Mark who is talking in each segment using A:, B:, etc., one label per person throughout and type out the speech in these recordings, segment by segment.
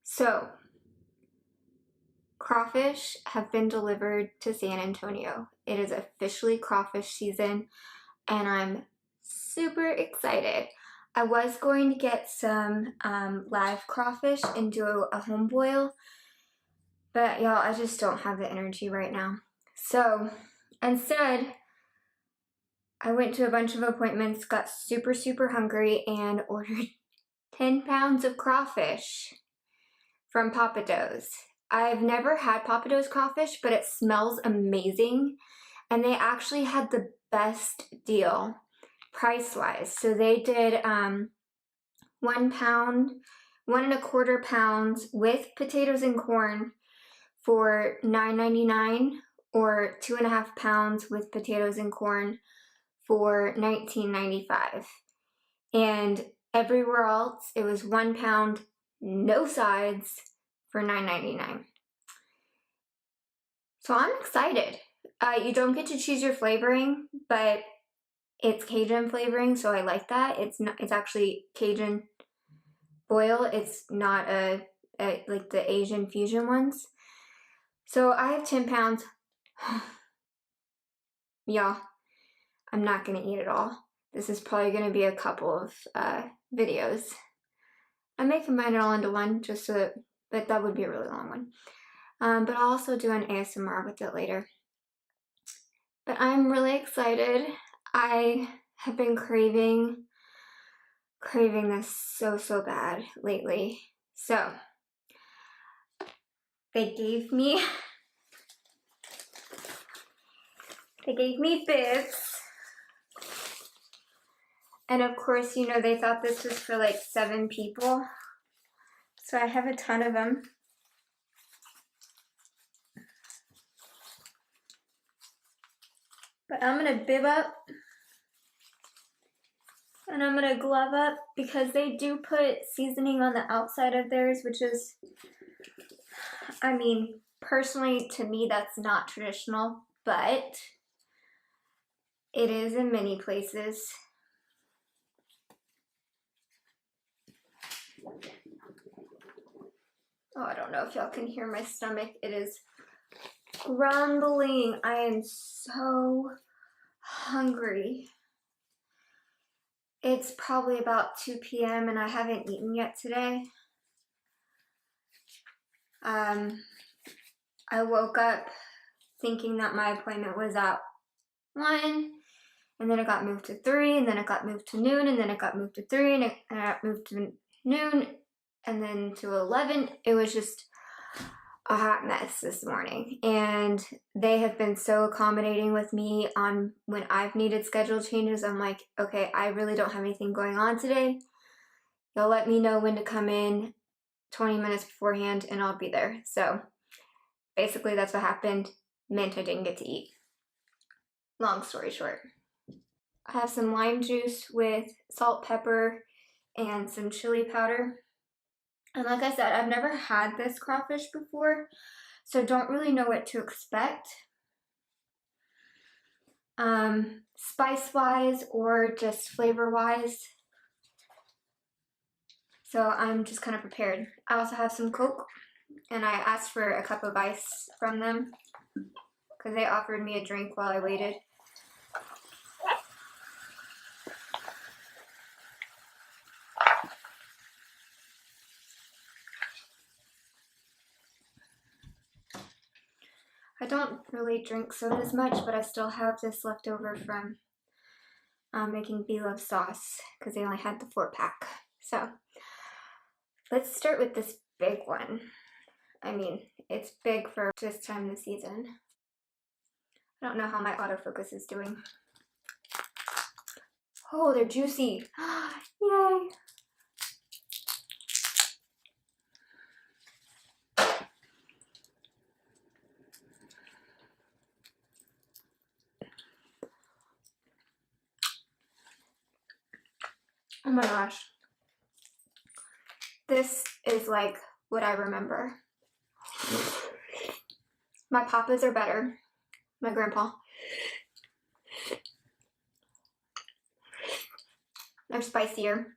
A: So crawfish have been delivered to San Antonio. It is officially crawfish season, and I'm super excited. I was going to get some live crawfish and do a home boil, but y'all, I just don't have the energy right now. So instead, I went to a bunch of appointments, got super hungry, and ordered 10 pounds of crawfish from Pappadeaux. I've never had Pappadeaux crawfish, but it smells amazing, and they actually had the best deal price-wise. So they did 1 pound, 1¼ pounds with potatoes and corn for $9.99, or 2½ pounds with potatoes and corn for $19.95. And everywhere else, it was 1 pound, no sides, for $9.99. So I'm excited. You don't get to choose your flavoring, but it's Cajun flavoring, so I like that. It's actually Cajun boil. It's not like the Asian fusion ones. So I have 10 pounds. Y'all, I'm not gonna eat it all. This is probably gonna be a couple of videos. I may combine it all into one, just so that, but that would be a really long one. But I'll also do an ASMR with it later. But I'm really excited. I have been craving this so bad lately. So they gave me bibs. And of course, you know, they thought this was for like 7 people. So I have a ton of them. But I'm gonna bib up and I'm gonna glove up, because they do put seasoning on the outside of theirs, which is, I mean, personally, to me, that's not traditional, but it is in many places. Oh, I don't know if y'all can hear my stomach. It is grumbling. I am so hungry. It's probably about 2 p.m. and I haven't eaten yet today. I woke up thinking that my appointment was at 1, and then it got moved to 3, and then it got moved to noon, and then it got moved to 3, and it got moved to noon, and then to 11. It was just a hot mess this morning, and they have been so accommodating with me on when I've needed schedule changes. I'm like, okay, I really don't have anything going on today. You'll let me know when to come in 20 minutes beforehand and I'll be there. So basically that's what happened. Meant I didn't get to eat. Long story short. I have some lime juice with salt, pepper, and some chili powder. And like I said, I've never had this crawfish before, so don't really know what to expect. Spice-wise or just flavor-wise. So I'm just kind of prepared. I also have some Coke, and I asked for a cup of ice from them because they offered me a drink while I waited. I don't really drink sodas much, but I still have this left over from making Be Love sauce because they only had the 4-pack. So let's start with this big one. I mean, it's big for this time of the season. I don't know how my autofocus is doing. Oh, they're juicy. Yay! Oh my gosh. This is like what I remember. My papas are better. My grandpa. They're spicier.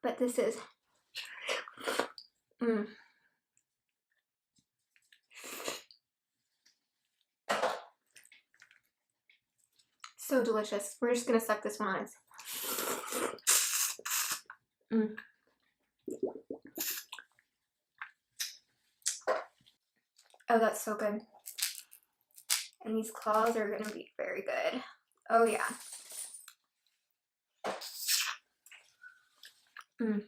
A: But this is Mm. So delicious. We're just gonna suck this one on. Mm. Oh, that's so good. And these claws are gonna be very good. Oh yeah. Mm.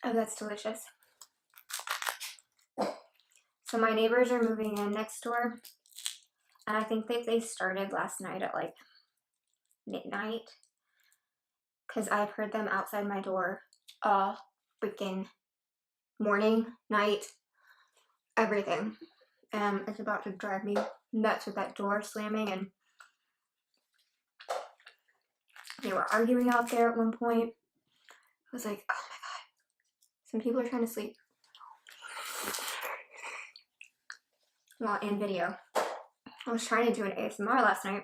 A: Oh, that's delicious. So my neighbors are moving in next door, and I think that they started last night at like midnight, because I've heard them outside my door all freaking morning, night, everything. And it's about to drive me nuts with that door slamming, and they were arguing out there at one point. I was like, oh my god, some people are trying to sleep. Well, in video. I was trying to do an ASMR last night.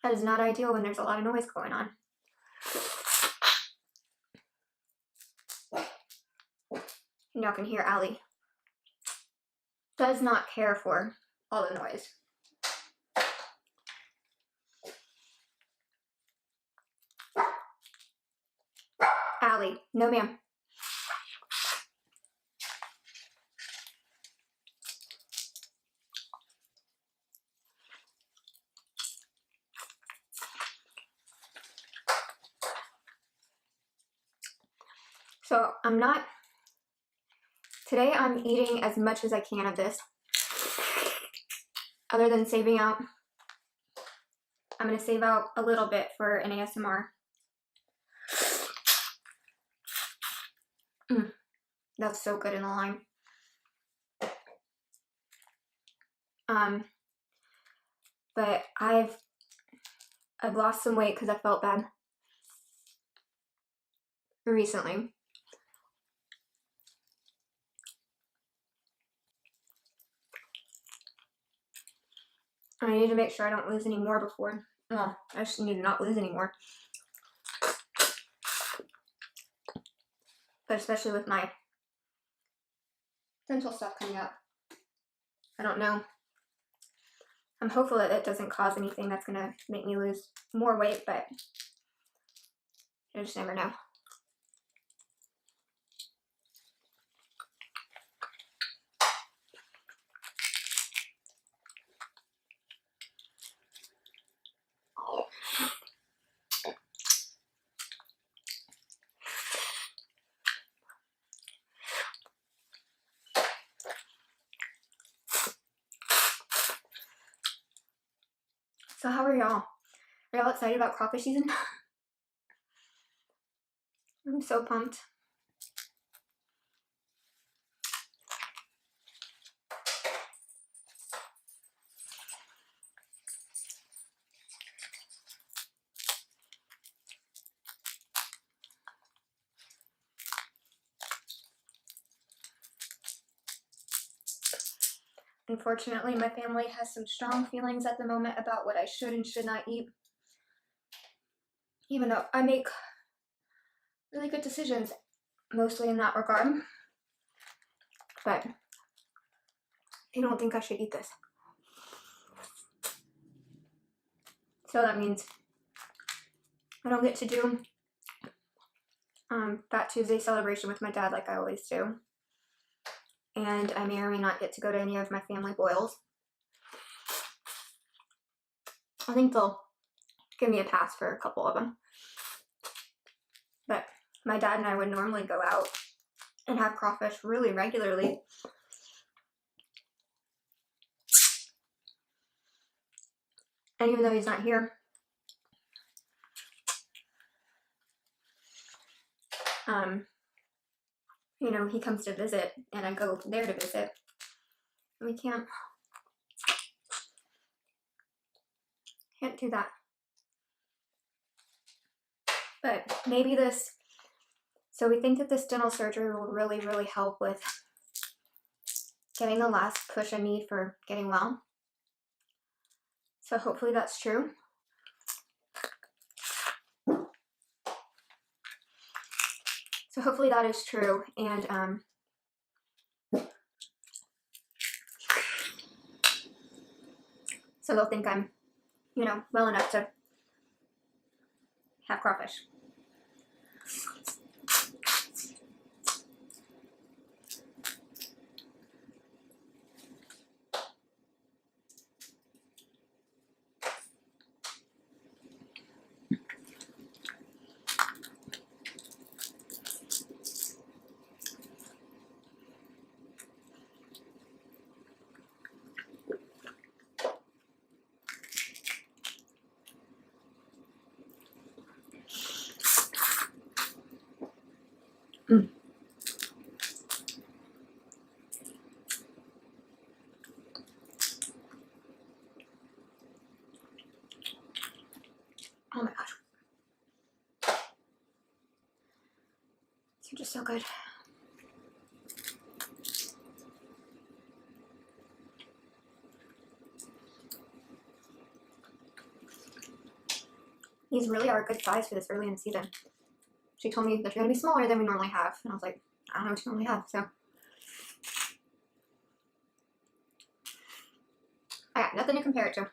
A: That is not ideal when there's a lot of noise going on. Y'all can hear Allie does not care for all the noise. Allie, no ma'am. So today I'm eating as much as I can of this, other than saving out. I'm going to save out a little bit for an ASMR. That's so good in the lime. But I've lost some weight because I felt bad recently. I need to make sure I don't lose any more before. Well, I just need to not lose any more. But especially with my dental stuff coming up, I don't know. I'm hopeful that it doesn't cause anything that's gonna make me lose more weight, but you just never know. So how are y'all? Are y'all excited about crawfish season? I'm so pumped. Unfortunately, my family has some strong feelings at the moment about what I should and should not eat. Even though I make really good decisions, mostly in that regard. But they don't think I should eat this. So that means I don't get to do Fat Tuesday celebration with my dad like I always do. And I may or may not get to go to any of my family boils. I think they'll give me a pass for a couple of them. But my dad and I would normally go out and have crawfish really regularly. And even though he's not here, you know, he comes to visit and I go there to visit. We can't do that. But maybe this, so we think that this dental surgery will really, really help with getting the last push I need for getting well. So hopefully that's true. So hopefully that is true, and so they'll think I'm, you know, well enough to have crawfish. Mm. Oh my gosh. These are just so good. These really are a good size for this early in the season. She told me that they're going to be smaller than we normally have. And I was like, I don't know what you normally have, so. I got nothing to compare it to.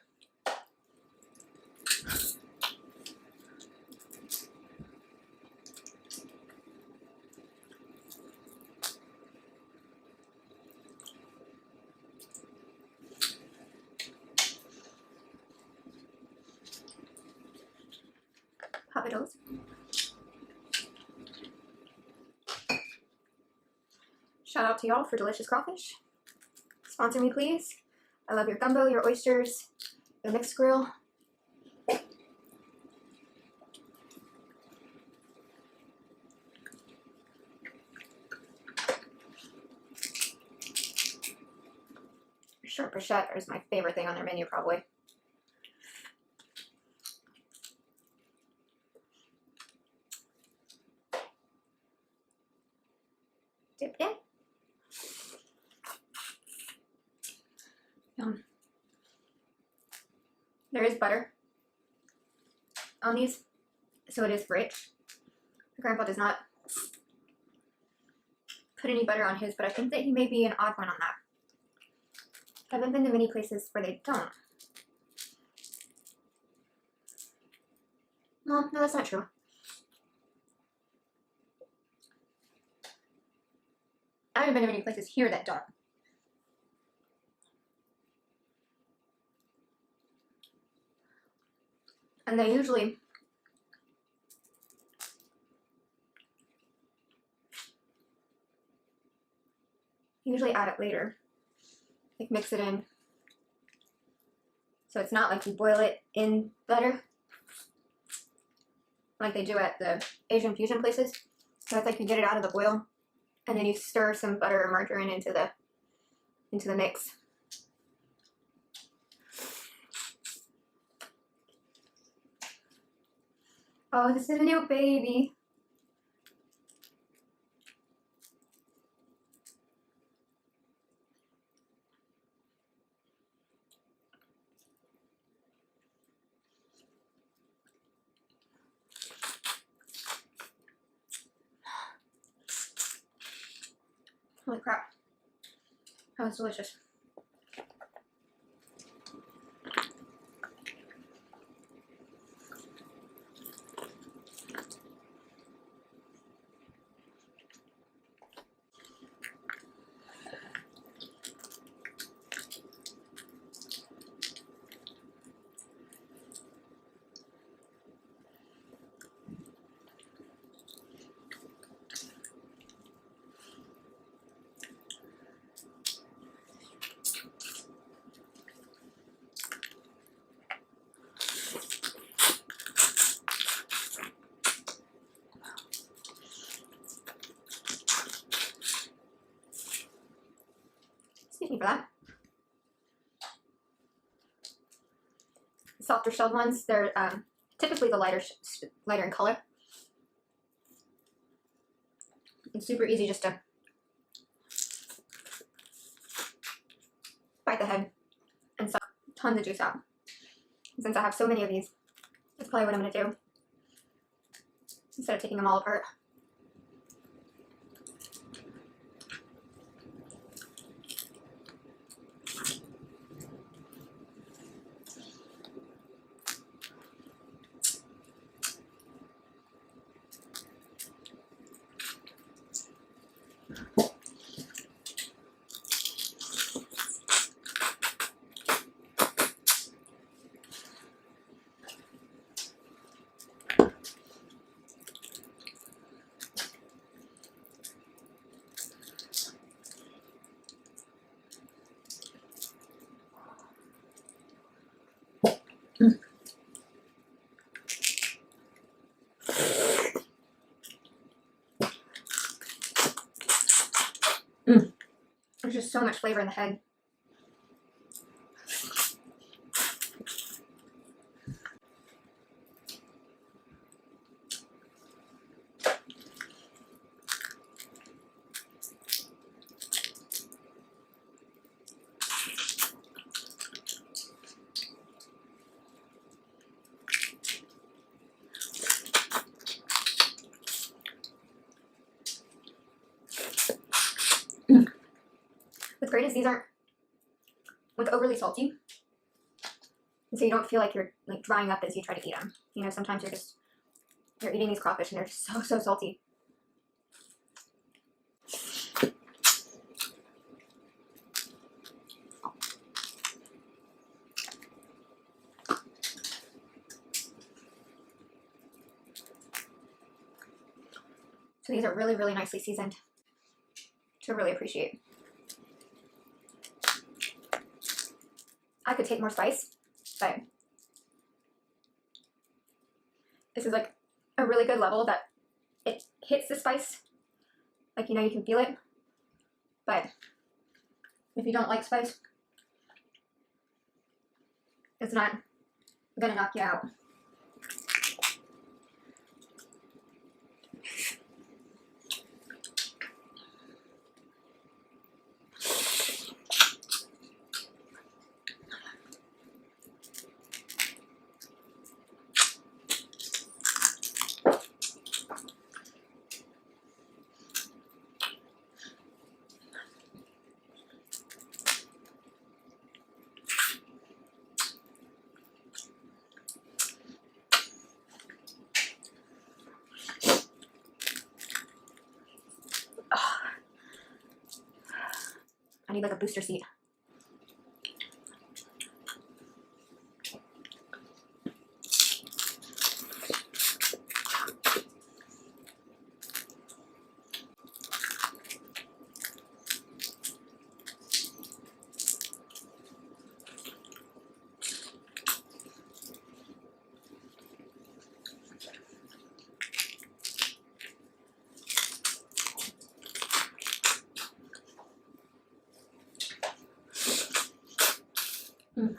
A: Pappadeaux. Shout out to y'all for delicious crawfish. Sponsor me, please. I love your gumbo, your oysters, your mixed grill. Shrimp bruschetta is my favorite thing on their menu, probably. Dip in. Yum. There is butter on these, so it is rich. My grandpa does not put any butter on his, but I think that he may be an odd one on that. I haven't been to many places where they don't. Well, no, that's not true. I haven't been to many places here that don't. And they usually add it later. Like mix it in. So it's not like you boil it in butter like they do at the Asian fusion places. So it's like you get it out of the boil and then you stir some butter or margarine into the mix. Oh, this is a new baby. Holy crap. That was delicious. Excuse me for that. Softer shelled ones, they're typically the lighter in color. It's super easy just to bite the head and suck tons of juice out. And since I have so many of these, that's probably what I'm going to do instead of taking them all apart. Mm. Mm. There's just so much flavor in the head. Mm. What's great is these aren't overly salty, and so you don't feel like you're like drying up as you try to eat them. You know, sometimes you're eating these crawfish and they're so salty. So these are really, really nicely seasoned to really appreciate. I could take more spice, but this is like a really good level that it hits the spice. Like, you know, you can feel it. But if you don't like spice, it's not gonna knock you out. I need like a booster seat. Mm.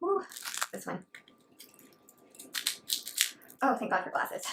A: Ooh, this one. Oh, thank God for glasses.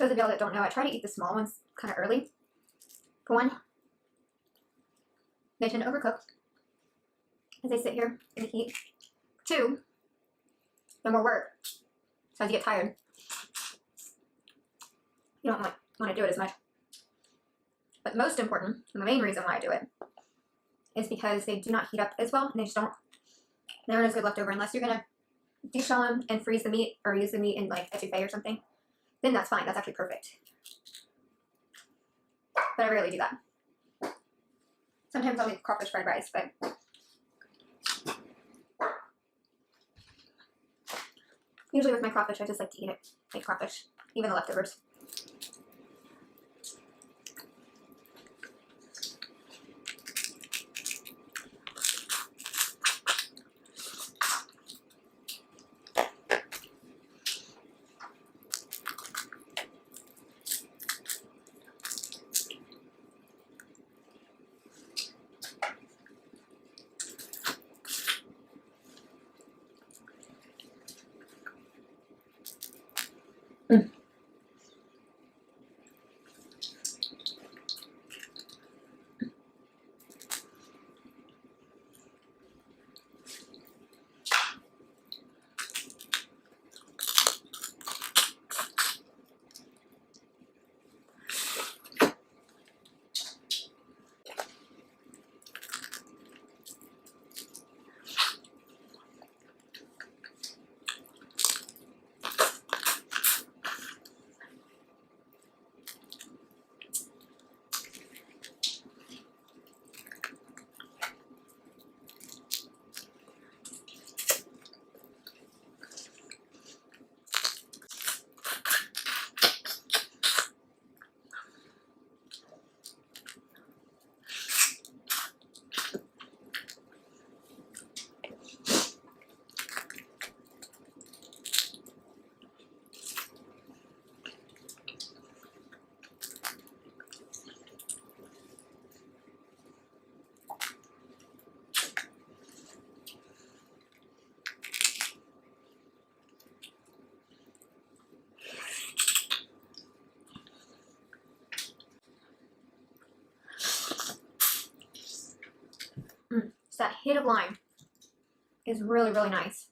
A: those of y'all that don't know, I try to eat the small ones kind of early. For one, they tend to overcook as they sit here in the heat. Two, they're more work. So as you get tired, you don't want to do it as much. But most important, and the main reason why I do it, is because they do not heat up as well, and they aren't as good leftover unless you're gonna deshell them and freeze the meat or use the meat in like etouffee or something. Then that's fine. That's actually perfect. But I rarely do that. Sometimes I'll make crawfish fried rice, but usually with my crawfish, I just like to eat it like crawfish, even the leftovers. So that hit of lime is really, really nice.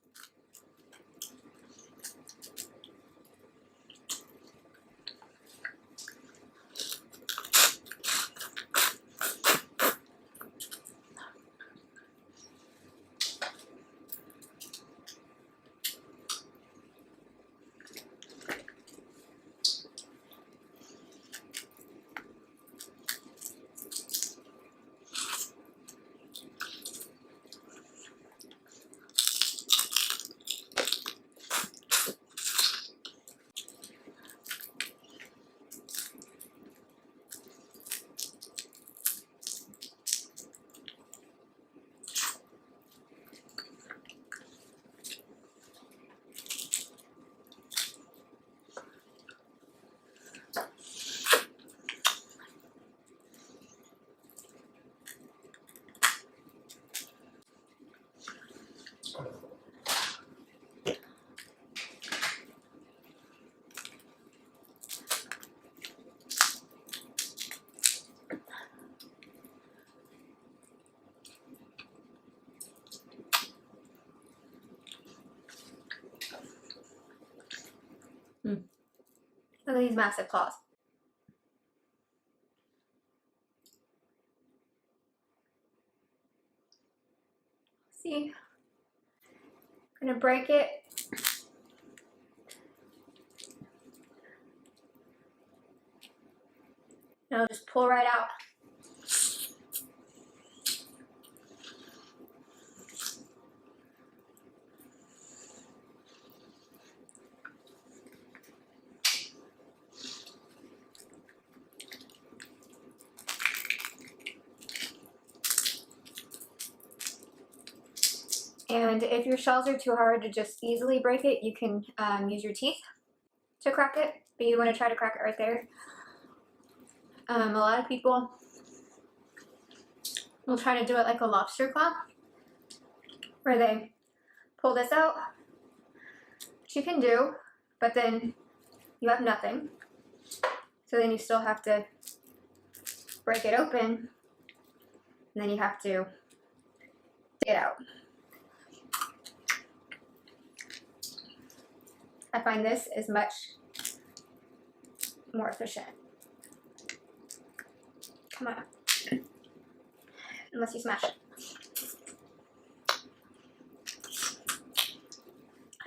A: Look at these massive claws. See? I'm gonna break it. And I'll just pull right out. And if your shells are too hard to just easily break it, you can use your teeth to crack it, but you want to try to crack it right there. A lot of people will try to do it like a lobster claw, where they pull this out, which you can do, but then you have nothing. So then you still have to break it open, and then you have to take it out. I find this is much more efficient. Come on. Unless you smash it.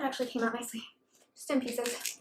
A: It actually came out nicely. Just in pieces.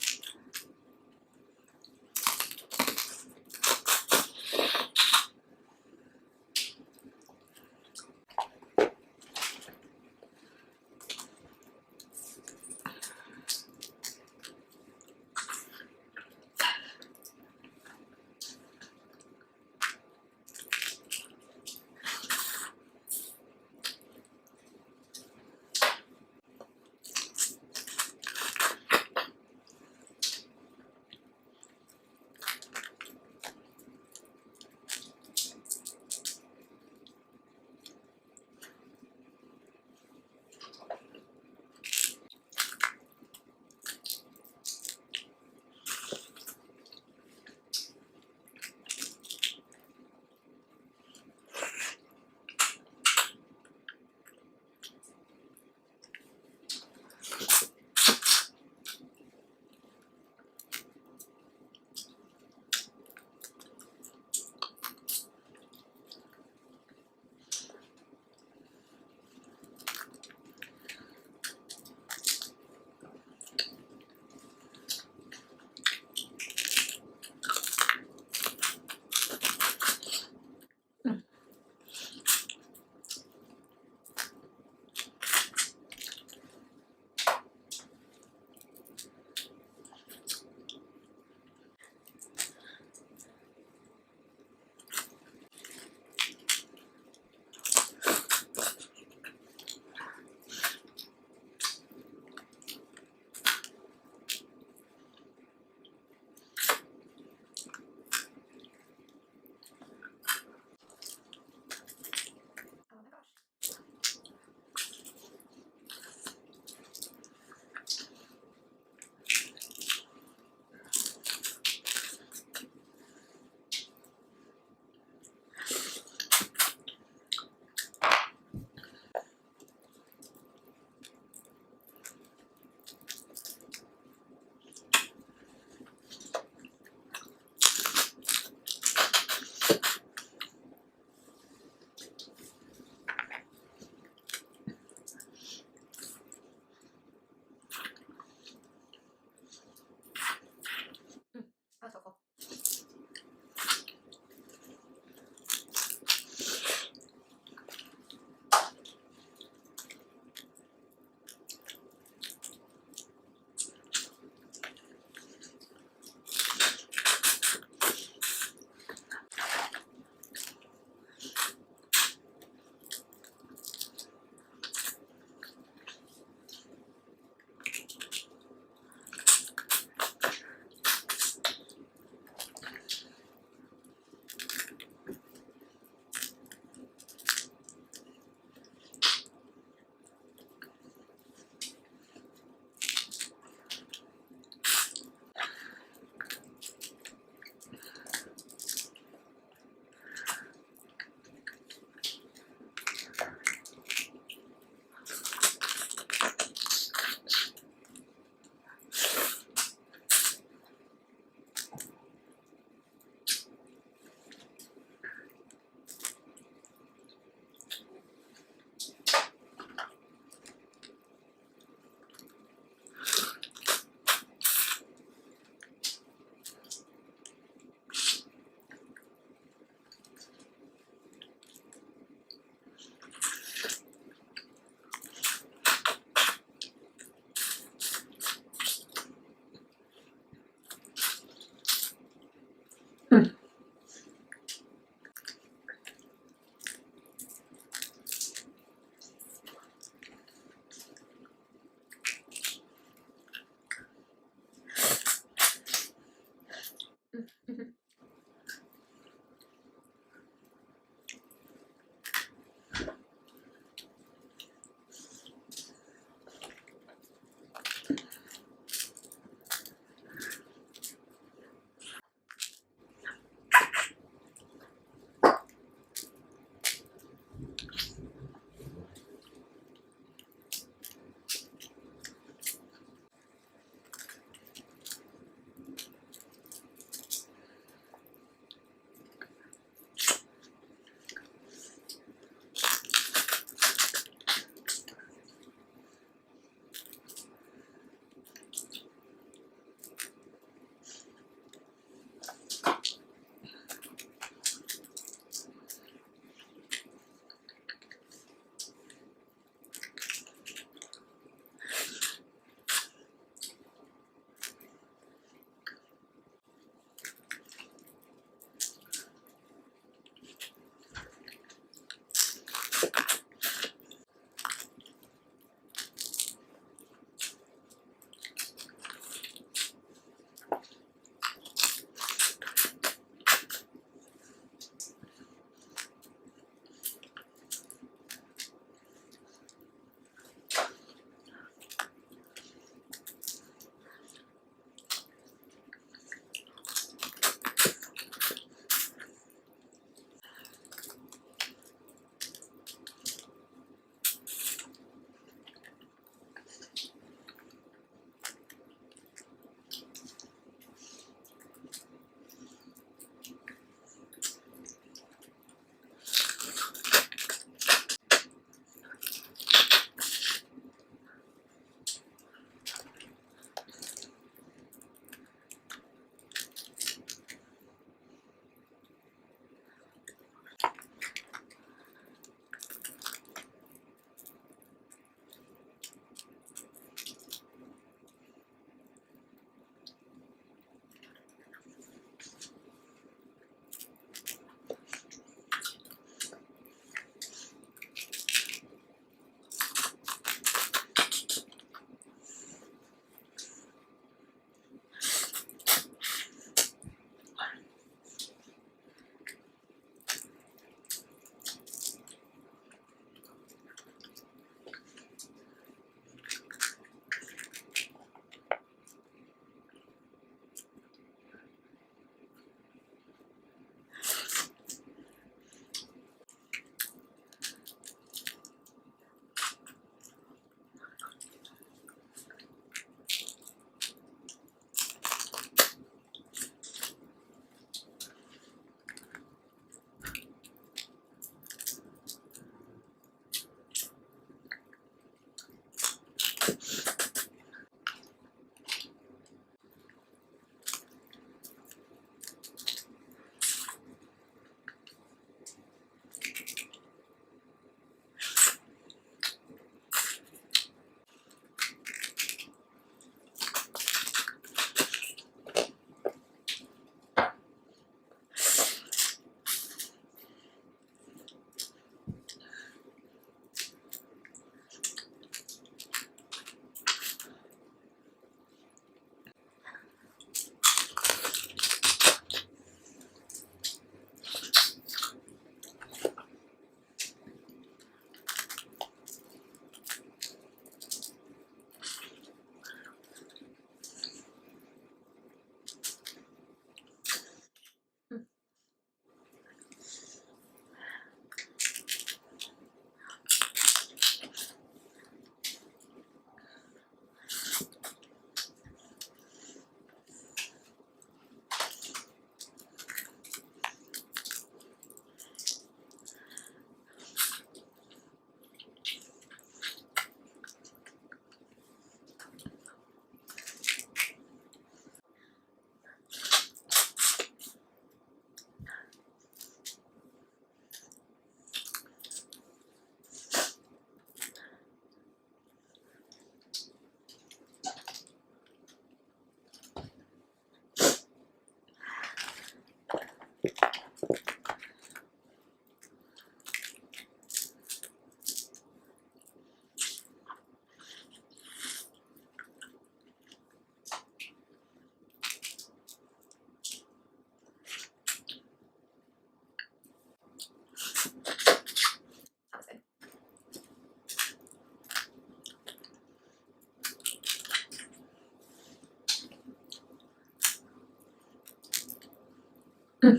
A: That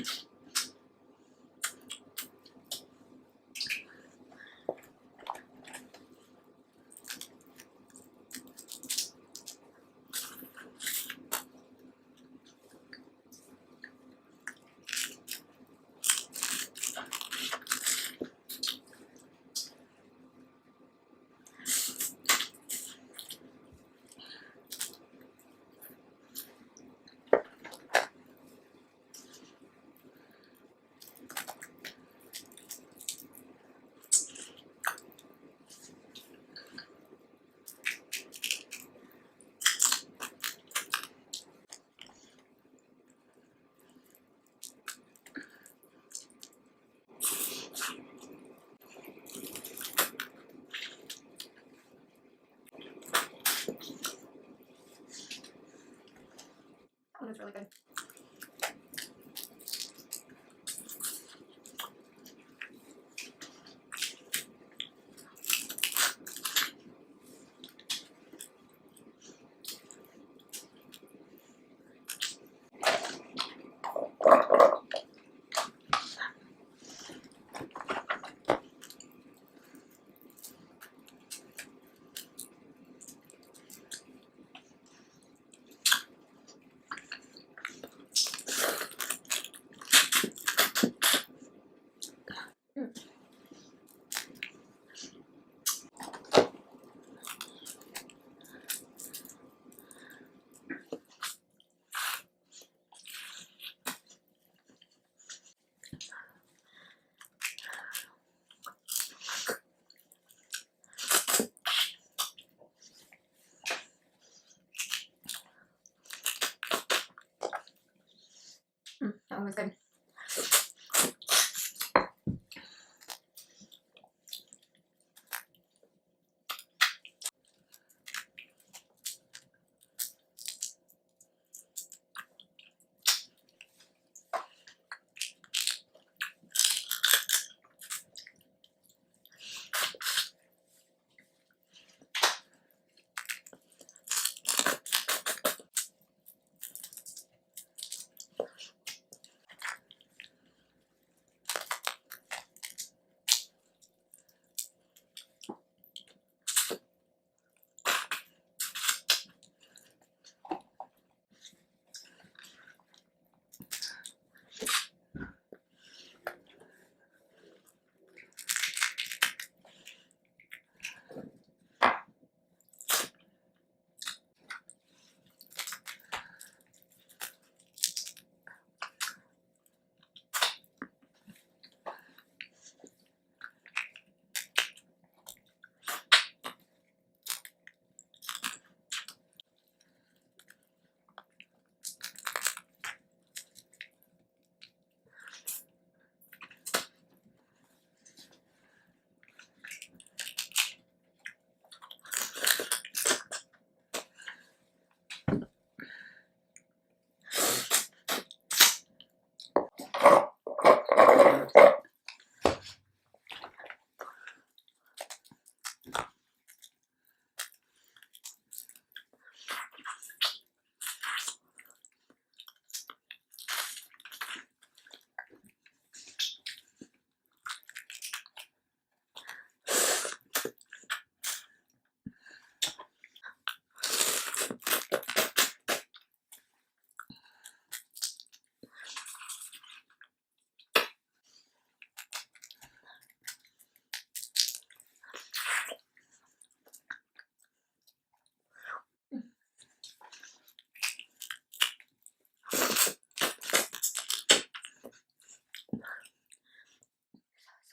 A: one is really good. That one was good.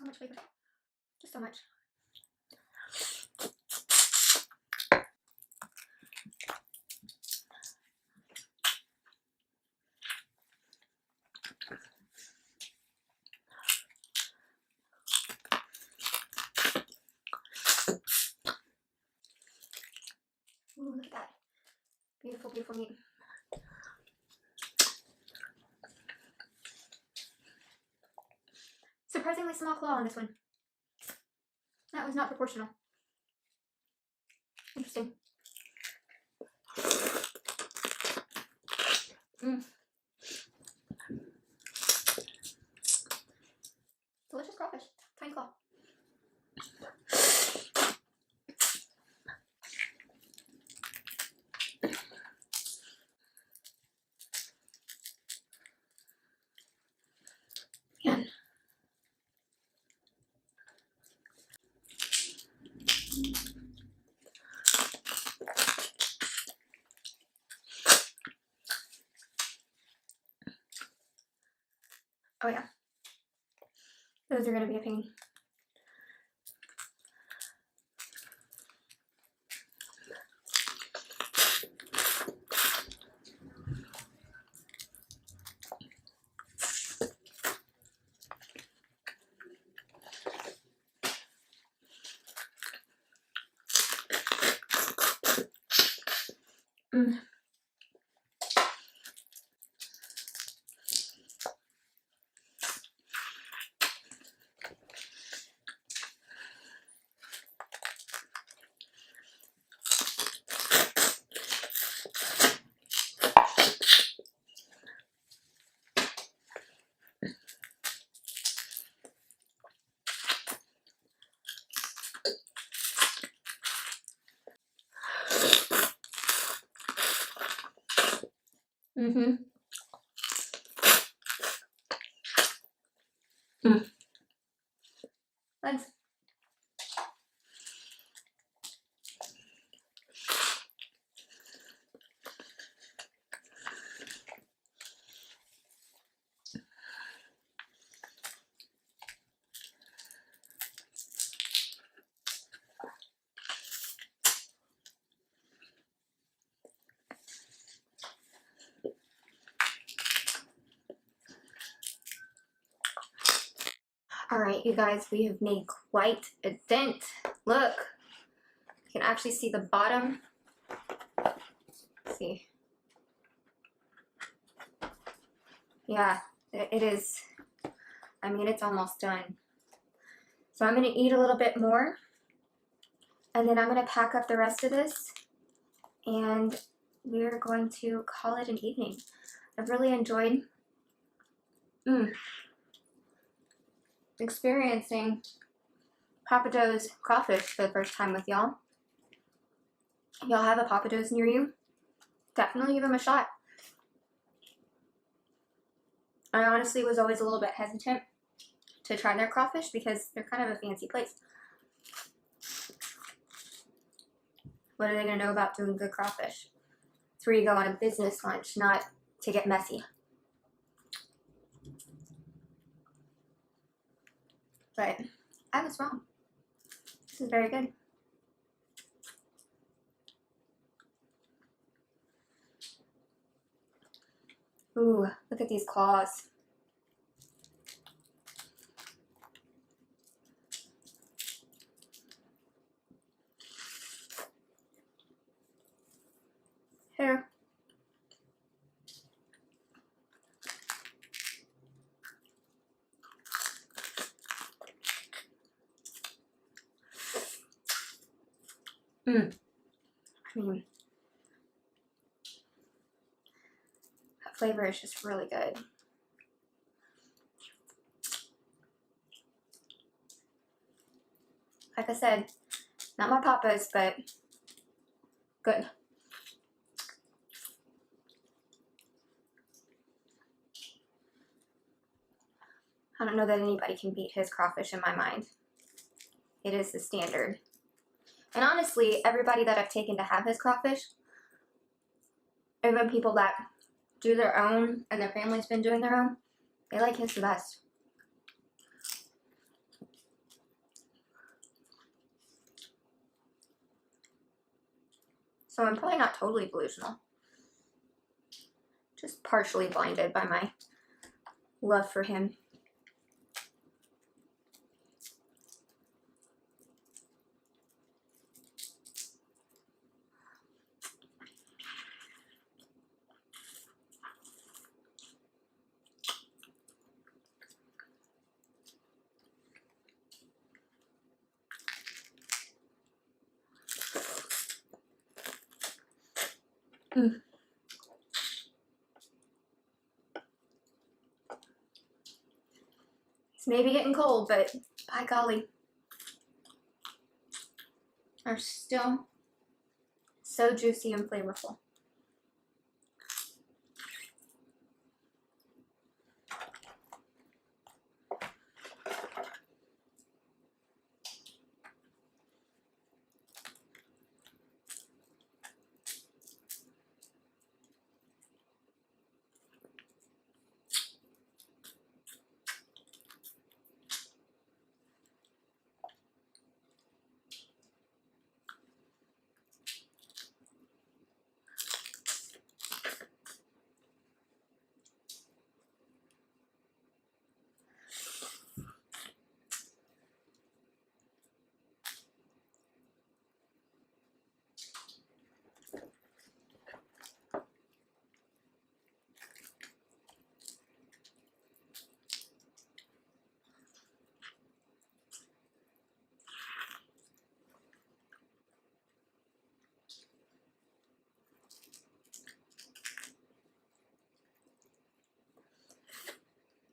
A: So much flavor. Just so much. Ooh, look at that. Beautiful, beautiful meat. Surprisingly small claw on this one. That was not proportional. Interesting. Oh yeah, those are gonna be a pain. Mm. Mm-hmm. Mm. Thanks. All right, you guys, we have made quite a dent. Look, you can actually see the bottom. Let's see. Yeah, it is. I mean, it's almost done. So I'm gonna eat a little bit more, and then I'm gonna pack up the rest of this, and we're going to call it an evening. I've really enjoyed experiencing Pappadeaux crawfish for the first time with y'all. If y'all have a Pappadeaux near you, definitely give them a shot. I honestly was always a little bit hesitant to try their crawfish because they're kind of a fancy place. What are they going to know about doing good crawfish? It's where you go on a business lunch, not to get messy. But I was wrong. This is very good. Ooh, look at these claws. Here. I mean, that flavor is just really good. Like I said, not my Papa's, but good. I don't know that anybody can beat his crawfish in my mind. It is the standard. And honestly, everybody that I've taken to have his crawfish, even people that do their own and their family's been doing their own, they like his the best. So I'm probably not totally delusional. Just partially blinded by my love for him. It's maybe getting cold, but by golly, are still so juicy and flavorful.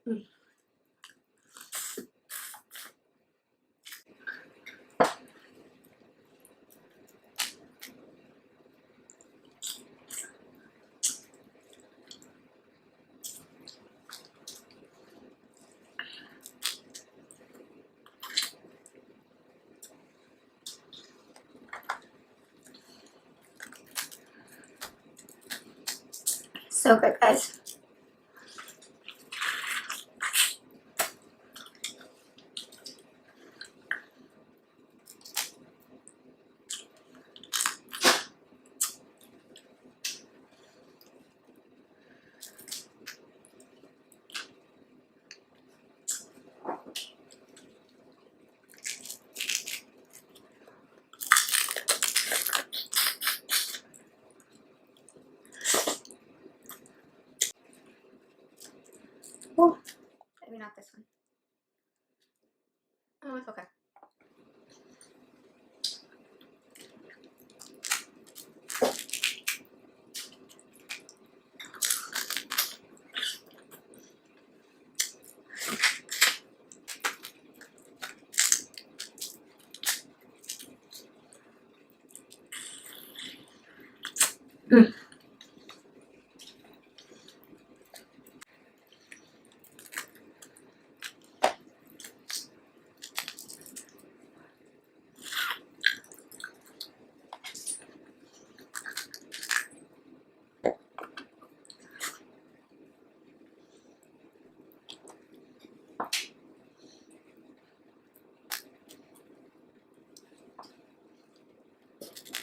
A: Mm. So good, guys. Oh, maybe not this one. Oh, it's okay. Mm.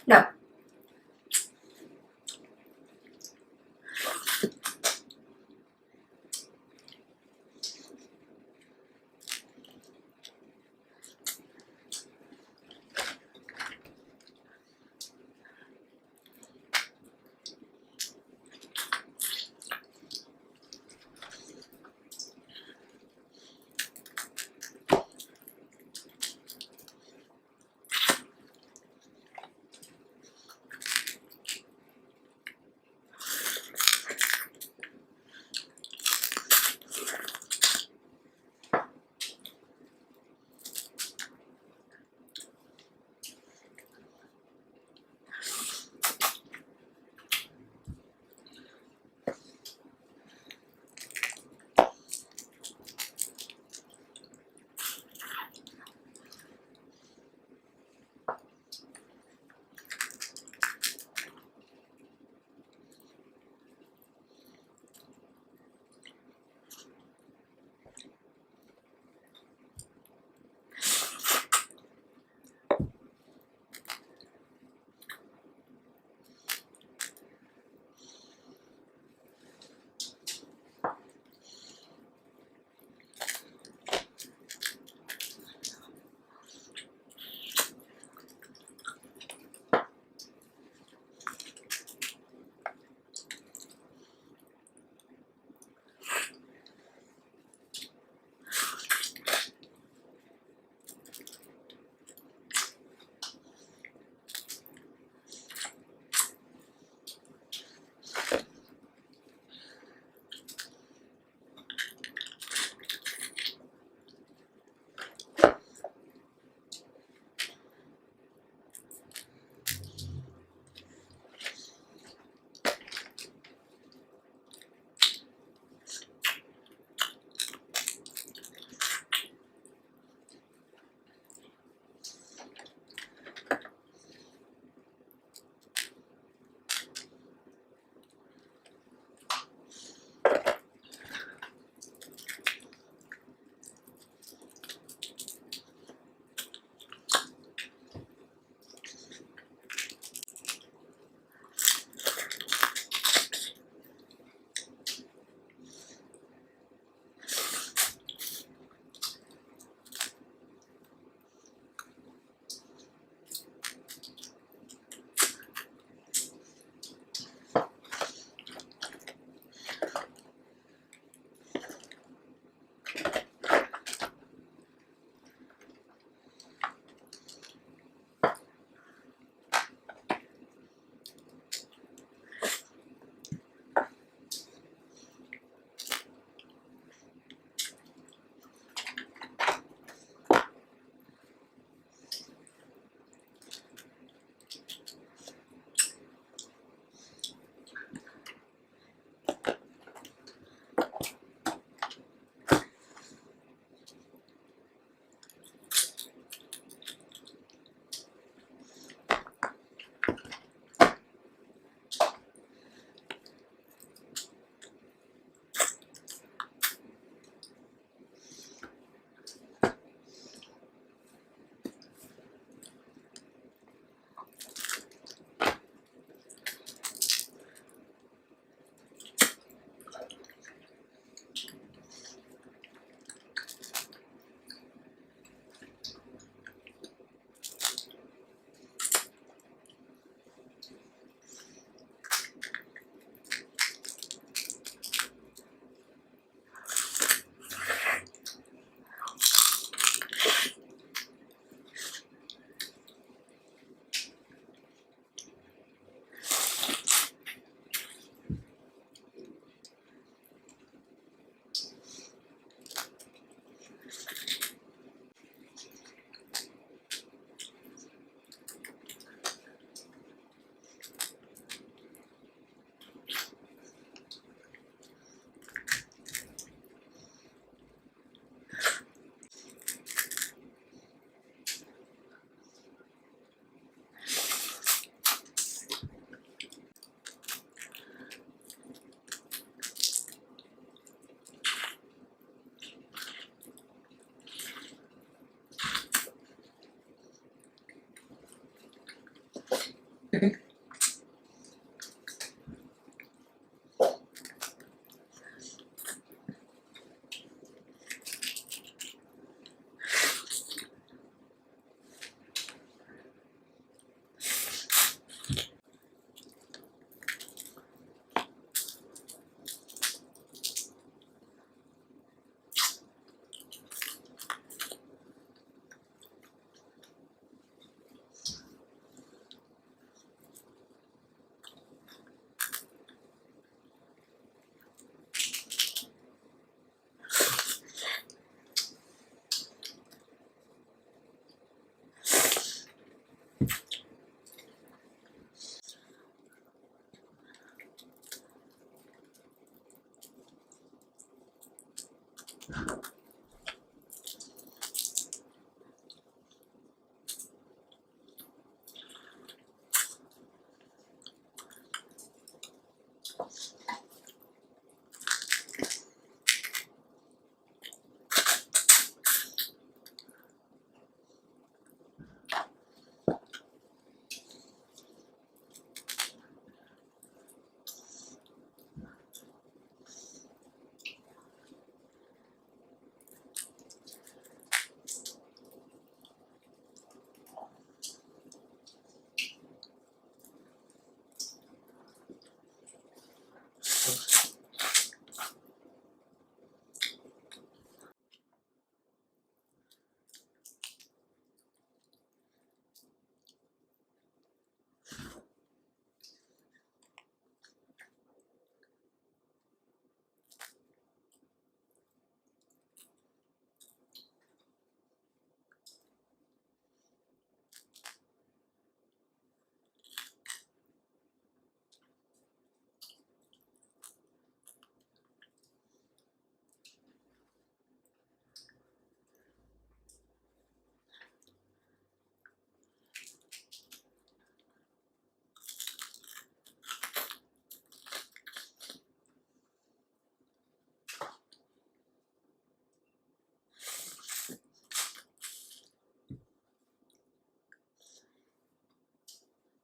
A: No.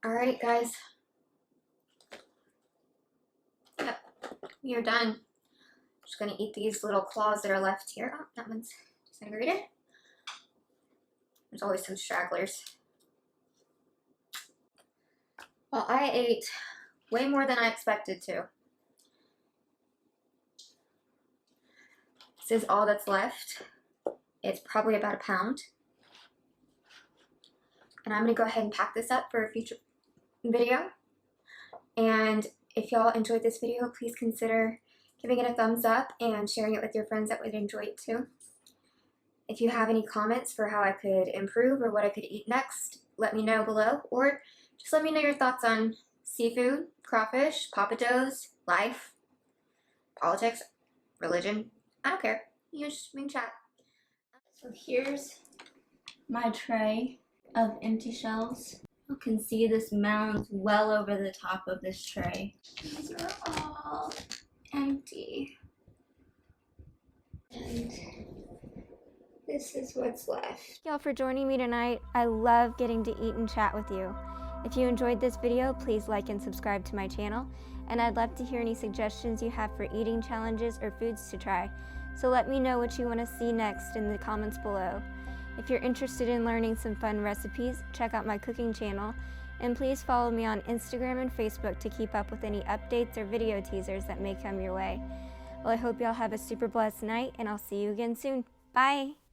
A: Alright guys, yep, we are done. Just gonna eat these little claws that are left here. Oh, that one's disintegrated. There's always some stragglers. Well, I ate way more than I expected to. This is all that's left. It's probably about a pound. And I'm gonna go ahead and pack this up for a future video. And if y'all enjoyed this video, please consider giving it a thumbs up and sharing it with your friends that would enjoy it too. If you have any comments for how I could improve or what I could eat next, let me know below, or just let me know your thoughts on seafood, crawfish, Pappadeaux, life, politics, religion. I don't care. You can chat. So here's my tray of empty shells. You can see this mound well over the top of this tray. These are all empty. And this is what's left. Thank y'all for joining me tonight. I love getting to eat and chat with you. If you enjoyed this video, please like and subscribe to my channel. And I'd love to hear any suggestions you have for eating challenges or foods to try. So let me know what you want to see next in the comments below. If you're interested in learning some fun recipes, check out my cooking channel, and please follow me on Instagram and Facebook to keep up with any updates or video teasers that may come your way. Well, I hope y'all have a super blessed night, and I'll see you again soon. Bye!